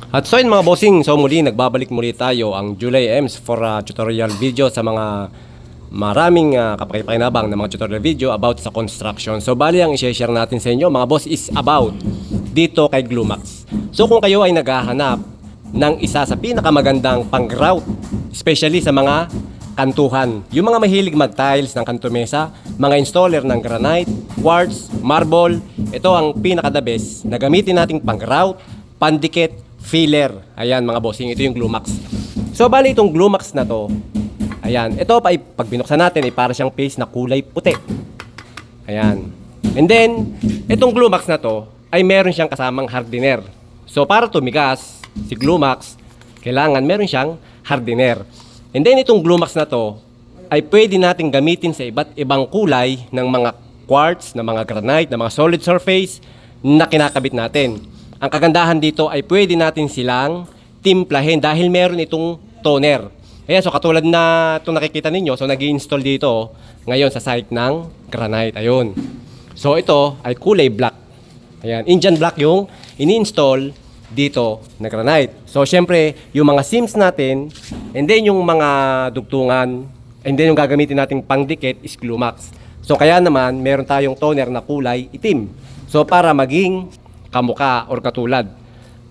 At so yun mga bossing, so muli nagbabalik muli tayo ang July Ems for tutorial video sa mga maraming kapakipakinabang na mga tutorial video about sa construction. So bali ang i-share natin sa inyo mga boss is about dito kay Glumax. So kung kayo ay naghahanap ng isa sa pinakamagandang pang-grout, especially sa mga kantuhan, yung mga mahilig mag-tiles ng kanto mesa, mga installer ng granite, quartz, marble, ito ang pinaka-the best na gamitin nating pang-grout, pandikit, filler. Ayan mga bossing, ito yung Glumax. So bali itong Glumax na to, ayan, ito pa pag binuksan natin ay para siyang paste na kulay puti. Ayan. And then, itong Glumax na to ay meron siyang kasamang hardener. So para tumigas si Glumax, kailangan meron siyang hardener. And then itong Glumax na to ay pwede nating gamitin sa iba't ibang kulay ng mga quartz, ng mga granite, ng mga solid surface na kinakabit natin. Ang kagandahan dito ay pwede natin silang timplahin dahil meron itong toner. Ayan, so katulad na itong nakikita ninyo, so nag-i-install dito ngayon sa site ng granite. Ayun. So ito ay kulay black. Ayan, Indian black yung ini-install dito na granite. So syempre, yung mga seams natin, and then yung mga dugtungan, and then yung gagamitin nating pangdikit is Glumax. So kaya naman, meron tayong toner na kulay itim. So para maging kamuka or katulad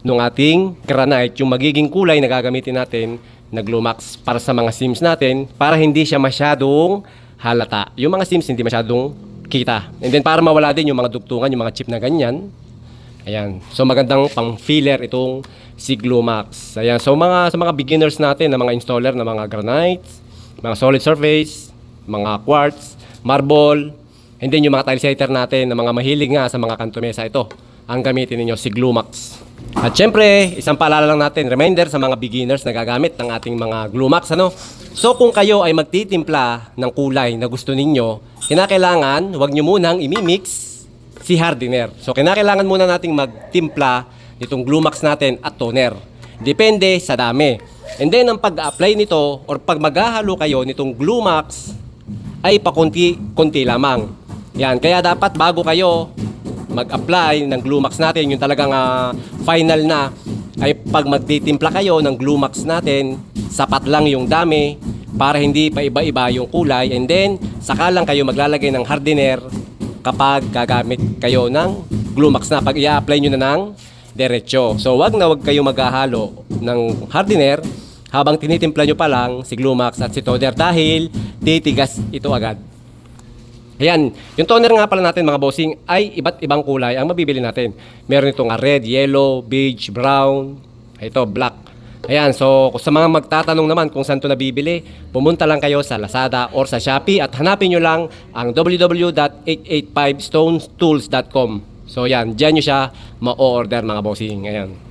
ng ating granite, yung magiging kulay na gagamitin natin na Glumax para sa mga seams natin, para hindi siya masyadong halata. Yung mga seams hindi masyadong kita. And then para mawala din yung mga dugtungan, yung mga chip na ganyan. Ayan. So magandang pang filler itong si Glumax. Ayan. So sa mga beginners natin, na mga installer na mga granites, mga solid surface, mga quartz, marble, and then yung mga tile setter natin na mga mahilig nga sa mga kanto mesa, ito ang gamitin ninyo, si Glumax. At syempre, isang paalala lang natin, reminder sa mga beginners na gagamit ng ating mga Glumax, ano? So kung kayo ay magtitimpla ng kulay na gusto ninyo, kinakailangan, huwag nyo munang imimix si hardener. So kinakailangan muna nating magtimpla nitong Glumax natin at toner. Depende sa dami. And then ang pag-apply nito or pag maghahalo kayo nitong Glumax ay pakunti-kunti lamang. Yan, kaya dapat bago kayo mag-apply ng Glumax natin, yung talagang final na, ay pag magtitimpla kayo ng Glumax natin, sapat lang yung dami para hindi pa iba-iba yung kulay, and then saka lang kayo maglalagay ng hardener kapag gagamit kayo ng Glumax na, pag i-apply nyo na ng diretso. So wag na wag kayo maghahalo ng hardener habang tinitimpla nyo pa lang si Glumax at si toner dahil titigas ito agad. Ayan, yung toner nga pala natin mga bossing ay iba't ibang kulay ang mabibili natin. Meron itong red, yellow, beige, brown, ito black. Ayan, so sa mga magtatanong naman kung saan ito nabibili, pumunta lang kayo sa Lazada or sa Shopee at hanapin nyo lang ang www.885stonestools.com. So yan, dyan nyo siya ma-order mga bossing. Ayan.